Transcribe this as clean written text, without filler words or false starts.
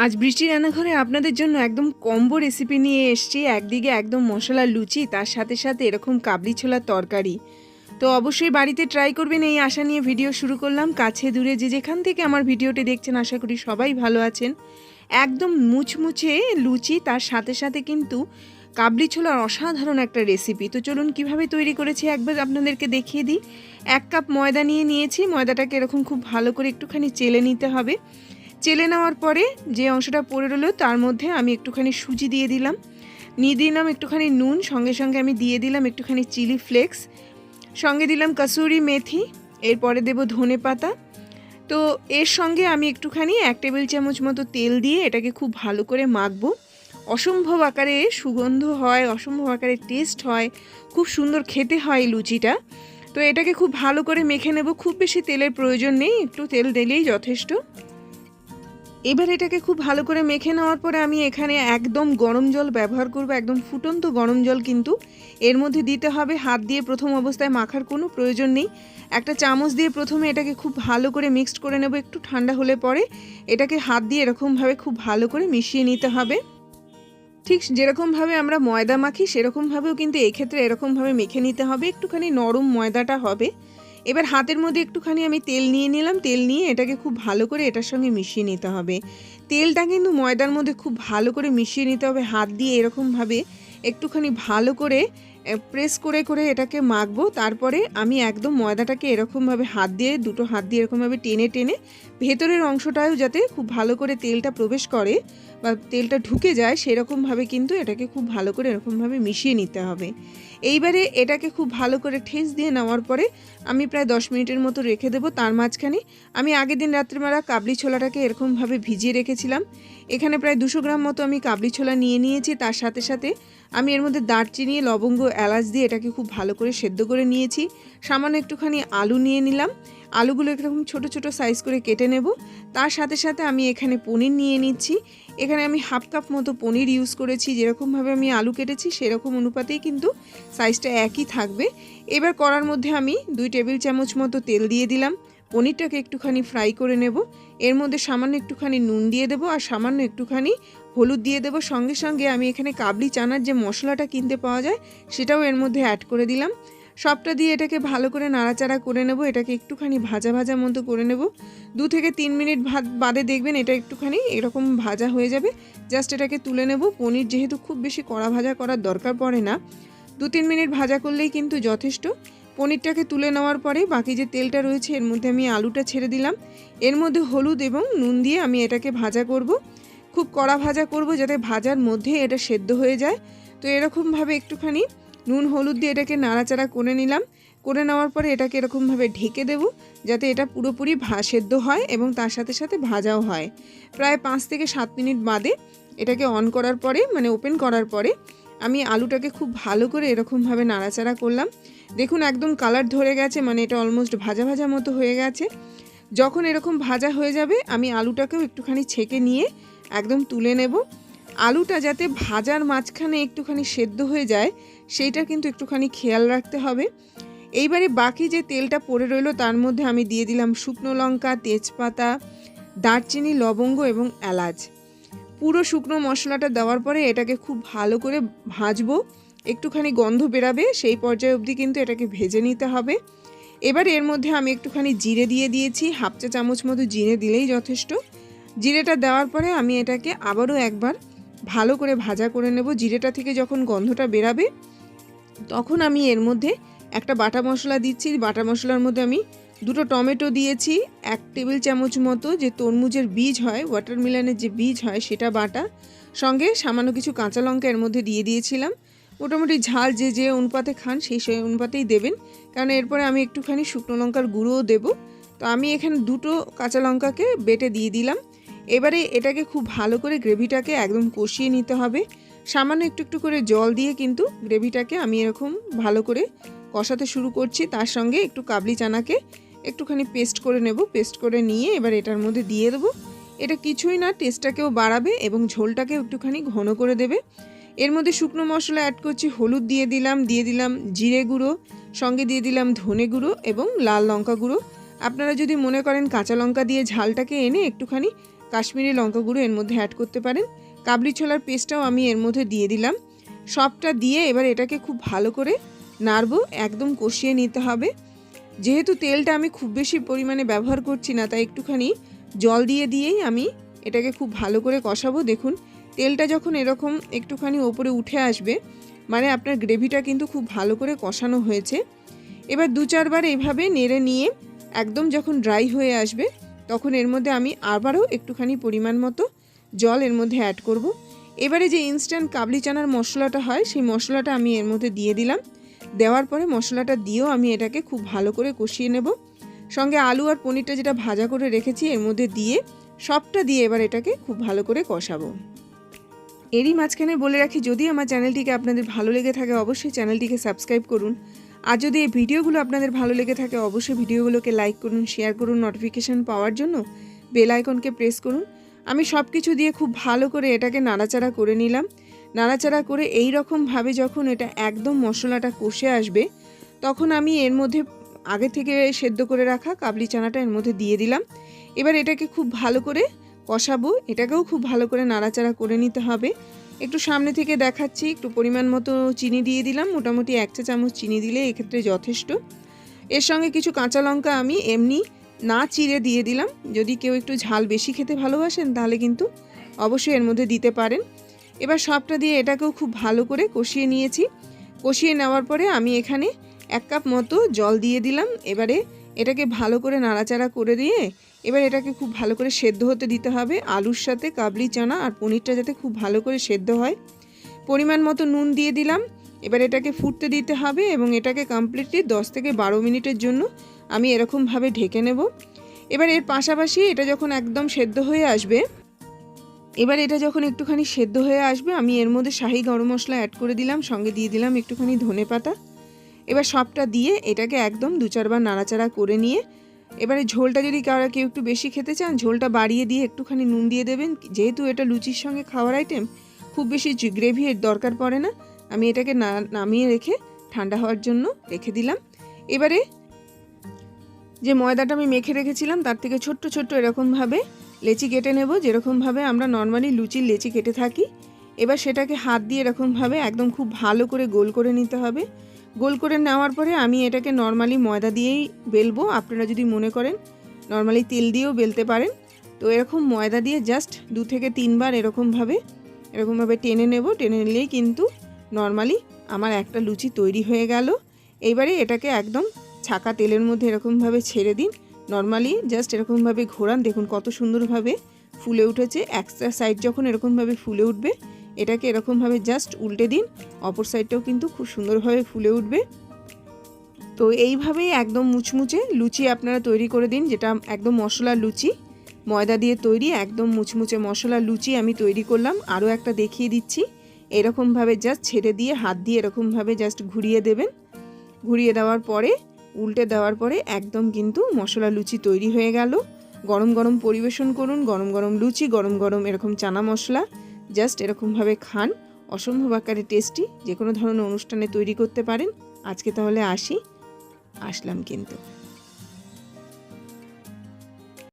আজ বৃষ্টির রান্নাঘরে আপনাদের জন্য একদম কম্বো রেসিপি নিয়ে এসেছি। একদিকে একদম মশলার লুচি, তার সাথে সাথে এরকম কাবলি ছোলার তরকারি। তো অবশ্যই বাড়িতে ট্রাই করবেন এই আশা নিয়ে ভিডিও শুরু করলাম। কাছে দূরে যে যেখান থেকে আমার ভিডিওটি দেখছেন আশা করি সবাই ভালো আছেন। একদম মুচমুচে লুচি, তার সাথে সাথে কিন্তু কাবলি ছোলার অসাধারণ একটা রেসিপি। তো চলুন কিভাবে তৈরি করেছি একবার আপনাদেরকে দেখিয়ে দিই। 1 কাপ ময়দা নিয়েছি। ময়দাটাকে এরকম খুব ভালো করে একটুখানি চেলে নিতে হবে। চেলে নেওয়ার পরে যে অংশটা পড়ে রইলো তার মধ্যে আমি একটুখানি সুজি দিয়ে দিলাম, নিয়ে দিলাম একটুখানি নুন, সঙ্গে সঙ্গে আমি দিয়ে দিলাম একটুখানি চিলি ফ্লেক্স, সঙ্গে দিলাম কসুরি মেথি, এরপরে দেব ধনে পাতা। তো এর সঙ্গে আমি একটুখানি 1 টেবিল চামচ মতো তেল দিয়ে এটাকে খুব ভালো করে মাখবো। অসম্ভব আকারে সুগন্ধ হয়, অসম্ভব আকারে টেস্ট হয়, খুব সুন্দর খেতে হয় লুচিটা। তো এটাকে খুব ভালো করে মেখে নেব। খুব বেশি তেলের প্রয়োজন নেই, একটু তেল দিলেই যথেষ্ট। এবার এটাকে খুব ভালো করে মেখে নেওয়ার পরে আমি এখানে একদম গরম জল ব্যবহার করব, একদম ফুটন্ত গরম জল কিন্তু এর মধ্যে দিতে হবে। হাত দিয়ে প্রথম অবস্থায় মাখার কোনো প্রয়োজন নেই। একটা চামচ দিয়ে প্রথমে এটাকে খুব ভালো করে মিক্সড করে নেব। একটু ঠান্ডা হলে পরে এটাকে হাত দিয়ে এরকমভাবে খুব ভালো করে মিশিয়ে নিতে হবে। ঠিক যেরকমভাবে আমরা ময়দা মাখি সেরকমভাবেও কিন্তু এক্ষেত্রে এরকমভাবে মেখে নিতে হবে। একটুখানি নরম ময়দাটা হবে। এবার হাতের মধ্যে একটুখানি আমি তেল নিয়ে নিলাম। তেল নিয়ে এটাকে খুব ভালো করে এটার সঙ্গে মিশিয়ে নিতে হবে। তেলটা কিন্তু ময়দার মধ্যে খুব ভালো করে মিশিয়ে নিতে হবে। হাত দিয়ে এরকমভাবে একটুখানি ভালো করে প্রেস করে করে এটাকে মাখবো। তারপরে আমি একদম ময়দাটাকে এরকমভাবে হাত দিয়ে, দুটো হাত দিয়ে এরকমভাবে টেনে টেনে ভেতরের অংশটাও যাতে খুব ভালো করে তেলটা প্রবেশ করে বা তেলটা ঢুকে যায় সেরকমভাবে কিন্তু এটাকে খুব ভালো করে এরকমভাবে মিশিয়ে নিতে হবে। এইবারে এটাকে খুব ভালো করে ঠেস দিয়ে নেওয়ার পরে আমি প্রায় 10 মিনিটের মতো রেখে দেবো। তার মাঝখানে আমি আগের দিন রাত্রিবেলা কাবলি ছোলাটাকে এরকমভাবে ভিজিয়ে রেখেছিলাম। এখানে প্রায় 200 গ্রাম মতো আমি কাবলি ছোলা নিয়ে নিয়েছি। তার সাথে সাথে আমি এর মধ্যে দারচিনি, লবঙ্গ, এলাচ দিয়ে এটাকে খুব ভালো করে সেদ্ধ করে নিয়েছি। সামান্য একটুখানি আলু নিয়ে নিলাম। আলুগুলো এরকম ছোট ছোট সাইজ করে কেটে নেব। তার সাথে সাথে আমি এখানে পনির নিয়ে নিচ্ছি। এখানে আমি 1/2 কাপ মতো পনির ইউজ করেছি। যেরকমভাবে আমি আলু কেটেছি সেরকম অনুপাতেই কিন্তু সাইজটা একই থাকবে। এবার কড়ার মধ্যে আমি 2 টেবিল চামচ মতো তেল দিয়ে দিলাম। পনিরটাকে একটুখানি ফ্রাই করে নেব। এর মধ্যে সামান্য একটুখানি নুন দিয়ে দেবো আর সামান্য একটুখানি হলুদ দিয়ে দেবো। সঙ্গে সঙ্গে আমি এখানে কাবলি চানার যে মশলাটা কিনতে পাওয়া যায় সেটাও এর মধ্যে অ্যাড করে দিলাম। সবটা দিয়ে এটাকে ভালো করে নাড়াচাড়া করে নেব। এটাকে একটুখানি ভাজা ভাজা মতো করে নেব। 2 থেকে 3 মিনিট বাদে দেখবেন এটা একটুখানি এরকম ভাজা হয়ে যাবে। জাস্ট এটাকে তুলে নেব। পনির যেহেতু খুব বেশি কড়া ভাজা করার দরকার পড়ে না, 2-3 মিনিট ভাজা করলেই কিন্তু যথেষ্ট। পনিরটাকে তুলে নেওয়ার পরে বাকি যে তেলটা রয়েছে এর মধ্যে আমি আলুটা ছেড়ে দিলাম। এর মধ্যে হলুদ এবং নুন দিয়ে আমি এটাকে ভাজা করব। খুব কড়া ভাজা করব যাতে ভাজার মধ্যে এটা সেদ্ধ হয়ে যায়। তো এরকমভাবে একটুখানি নুন হলুদ দিয়ে এটাকে নাড়াচাড়া করে নিলাম। করে নেওয়ার পরে এটাকে এরকমভাবে ঢেকে দেব যাতে এটা পুরোপুরি সেদ্ধ হয় এবং তার সাথে সাথে ভাজাও হয়। প্রায় 5 থেকে 7 মিনিট বাদে এটাকে অন করার পরে, মানে ওপেন করার পরে আমি আলুটাকে খুব ভালো করে এরকমভাবে নাড়াচাড়া করলাম। দেখুন একদম কালার ধরে গেছে, মানে এটা অলমোস্ট ভাজা ভাজা মতো হয়ে গেছে। যখন এরকম ভাজা হয়ে যাবে আমি আলুটাকেও একটুখানি ছেঁকে নিয়ে একদম তুলে নেব। আলুটা যাতে ভাজার মাঝখানে একটুখানি সেদ্ধ হয়ে যায় সেইটা কিন্তু একটুখানি খেয়াল রাখতে হবে। এইবারে বাকি যে তেলটা পড়ে রইলো তার মধ্যে আমি দিয়ে দিলাম শুকনো লঙ্কা, তেজপাতা, দারচিনি, লবঙ্গ এবং এলাচ। পুরো শুকনো মশলাটা দেওয়ার পরে এটাকে খুব ভালো করে ভাজবো। একটুখানি গন্ধ বেরাবে সেই পর্যায়ে অবধি কিন্তু এটাকে ভেজে নিতে হবে। এবার এর মধ্যে আমি একটুখানি জিরে দিয়ে দিয়েছি। 1/2 চা চামচ মতো জিরে দিলেই যথেষ্ট। জিরেটা দেওয়ার পরে আমি এটাকে আবারও একবার ভালো করে ভাজা করে নেব। জিরেটা থেকে যখন গন্ধটা বেরাবে তখন আমি এর মধ্যে একটা বাটা মশলা দিচ্ছি। বাটা মশলার মধ্যে আমি 2টো টমেটো দিয়েছি, 1 টেবিল চামচ মতো যে তরমুজের বীজ হয়, ওয়াটারমেলনের যে বীজ হয় সেটা বাটা, সঙ্গে সামান্য কিছু কাঁচা লঙ্কা এর মধ্যে দিয়ে দিয়েছিলাম। মোটামুটি ঝাল যে যে অনুপাতে খান সেই অনুপাতেই দেবেন, কারণ এরপরে আমি একটুখানি শুকনো লঙ্কার গুঁড়োও দেবো। তো আমি এখানে 2টো কাঁচা লঙ্কাকে বেটে দিয়ে দিলাম। এবারে এটাকে খুব ভালো করে গ্রেভিটাকে একদম কষিয়ে নিতে হবে। সামান্য একটু একটু করে জল দিয়ে কিন্তু গ্রেভিটাকে আমি এরকম ভালো করে কষাতে শুরু করছি। তার সঙ্গে একটু কাবলি চানাকে একটুখানি পেস্ট করে নেব। পেস্ট করে নিয়ে এবার এটার মধ্যে দিয়ে দেবো। এটা কিছুই না, টেস্টটাকেও বাড়াবে এবং ঝোলটাকেও একটুখানি ঘন করে দেবে। এর মধ্যে শুকনো মশলা অ্যাড করছি। হলুদ দিয়ে দিলাম জিরে গুঁড়ো, সঙ্গে দিয়ে দিলাম ধনে গুঁড়ো এবং লাল লঙ্কা গুঁড়ো। আপনারা যদি মনে করেন কাঁচা লঙ্কা দিয়ে ঝালটাকে এনে একটুখানি কাশ্মীরি লঙ্কা গুঁড়ো এর মধ্যে অ্যাড করতে পারেন। কাবলি ছোলার পেস্টটাও আমি এর মধ্যে দিয়ে দিলাম। সবটা দিয়ে এবার এটাকে খুব ভালো করে নাড়বো, একদম কষিয়ে নিতে হবে। যেহেতু তেলটা আমি খুব বেশি পরিমাণে ব্যবহার করছি না, তাই একটুখানি জল দিয়েই আমি এটাকে খুব ভালো করে কষাবো। দেখুন তেলটা যখন এরকম একটুখানি ওপরে উঠে আসবে, মানে আপনার গ্রেভিটা কিন্তু খুব ভালো করে কষানো হয়েছে। এবার 2-4 বার এইভাবে নেড়ে নিয়ে একদম যখন ড্রাই হয়ে আসবে, তখন এর মধ্যে আমি আবারও একটুখানি পরিমাণ মতো জল এর মধ্যে অ্যাড করব। এবারে যে ইনস্ট্যান্ট কাবলি চানার মশলাটা হয়, সেই মশলাটা আমি এর মধ্যে দিয়ে দিলাম। দেওয়ার পরে মশলাটা দিয়েও আমি এটাকে খুব ভালো করে কষিয়ে নেব। সঙ্গে আলু আর পনিরটা যেটা ভাজা করে রেখেছি এর মধ্যে দিয়ে সবটা দিয়ে এবার এটাকে খুব ভালো করে কষাবো। এরই মাঝখানে বলে রাখি, যদি আমার চ্যানেলটিকে আপনাদের ভালো লেগে থাকে অবশ্যই চ্যানেলটিকে সাবস্ক্রাইব করুন। আর যদি এই ভিডিওগুলো আপনাদের ভালো লেগে থাকে অবশ্যই ভিডিওগুলোকে লাইক করুন, শেয়ার করুন। নোটিফিকেশান পাওয়ার জন্য বেল আইকনকে প্রেস করুন। আমি সব কিছু দিয়ে খুব ভালো করে এটাকে নাড়াচাড়া করে নিলাম। নাড়াচাড়া করে এই রকমভাবে যখন এটা একদম মশলাটা কষে আসবে, তখন আমি এর মধ্যে আগে থেকে সেদ্ধ করে রাখা কাবলি চানাটা এর মধ্যে দিয়ে দিলাম। এবার এটাকে খুব ভালো করে কষাবো। এটাকেও খুব ভালো করে নাড়াচাড়া করে নিতে হবে। একটু সামনে থেকে দেখাচ্ছি, একটু পরিমাণ মতো চিনি দিয়ে দিলাম। মোটামুটি 1 চা চামচ চিনি দিলে এক্ষেত্রে যথেষ্ট। এর সঙ্গে কিছু কাঁচা লঙ্কা আমি এমনি না চিড়ে দিয়ে দিলাম। যদি কেউ একটু ঝাল বেশি খেতে ভালোবাসেন তাহলে কিন্তু অবশ্যই এর মধ্যে দিতে পারেন। এবার সবটা দিয়ে এটাকেও খুব ভালো করে কষিয়ে নিয়েছি। কষিয়ে নেওয়ার পরে আমি এখানে 1 কাপ মতো জল দিয়ে দিলাম। এবারে এটাকে ভালো করে নাড়াচাড়া করে দিয়ে এবার এটাকে খুব ভালো করে সেদ্ধ হতে দিতে হবে। আলুর সাথে কাবলি চানা আর পনিরটা যাতে খুব ভালো করে সেদ্ধ হয়। পরিমাণ মতো নুন দিয়ে দিলাম। এবার এটাকে ফুটতে দিতে হবে এবং এটাকে কমপ্লিটলি 10 থেকে 12 মিনিটের জন্য আমি এরকমভাবে ঢেকে নেব। এবার এর পাশাপাশি এটা যখন একদম সেদ্ধ হয়ে আসবে, একটুখানি সেদ্ধ হয়ে আসবে, আমি এর মধ্যে শাহি গরম মশলা অ্যাড করে দিলাম। সঙ্গে দিয়ে দিলাম একটুখানি ধনেপাতা। এবার সবটা দিয়ে এটাকে একদম 2-4 বার নাড়াচাড়া করে নিয়ে এবারে ঝোলটা যদি কেউ একটু বেশি খেতে চান, ঝোলটা বাড়িয়ে দিয়ে একটুখানি নুন দিয়ে দেবেন। যেহেতু এটা লুচির সঙ্গে খাওয়ার আইটেম, খুব বেশি গ্রেভি এর দরকার পড়ে না। আমি এটাকে নামিয়ে রেখে ঠান্ডা হওয়ার জন্য রেখে দিলাম। এবারে যে ময়দাটা আমি মেখে রেখেছিলাম তার থেকে ছোট্ট ছোট্ট এরকমভাবে লেচি কেটে নেব, যেরকমভাবে আমরা নর্মালি লুচির লেচি কেটে থাকি। এবার সেটাকে হাত দিয়ে এরকমভাবে একদম খুব ভালো করে গোল করে নিতে হবে। গোল করে নেওয়ার পরে আমি এটাকে নর্মালি ময়দা দিয়েই বেলবো। আপনারা যদি মনে করেন নর্মালি তেল দিয়েও বেলতে পারেন। তো এরকম ময়দা দিয়ে জাস্ট 2 থেকে 3 বার এরকমভাবে টেনে নেব। টেনে নিলেই কিন্তু নর্মালি আমার একটা লুচি তৈরি হয়ে গেল। এইবারে এটাকে একদম ছাকা তেলের মধ্যে এরকমভাবে ছেড়ে দিন। নর্মালি জাস্ট এরকমভাবে ঘোরান, দেখুন কত সুন্দরভাবে ফুলে উঠেছে। একটা সাইড যখন এরকমভাবে ফুলে উঠবে, এটাকে এরকমভাবে জাস্ট উল্টে দিন। অপর সাইডটাও কিন্তু খুব সুন্দরভাবে ফুলে উঠবে। তো এইভাবেই একদম মুচমুচে লুচি আপনারা তৈরি করে দিন, যেটা একদম মশলার লুচি, ময়দা দিয়ে তৈরি একদম মুচমুচে মশলার লুচি আমি তৈরি করলাম। আরও একটা দেখিয়ে দিচ্ছি। এরকমভাবে জাস্ট ছেড়ে দিয়ে হাত দিয়ে এরকমভাবে জাস্ট ঘুরিয়ে দেবেন। ঘুরিয়ে দেওয়ার পরে উল্টে দেওয়ার পরে একদম কিন্তু মশলা লুচি তৈরি হয়ে গেল। গরম গরম পরিবেশন করুন। গরম গরম লুচি, গরম গরম এরকম চানা মশলা, জাস্ট এরকমভাবে খান। অসম্ভব আকারে টেস্টি, যে কোনো ধরনের অনুষ্ঠানে তৈরি করতে পারেন। আজকে তাহলে আসলাম কিন্তু।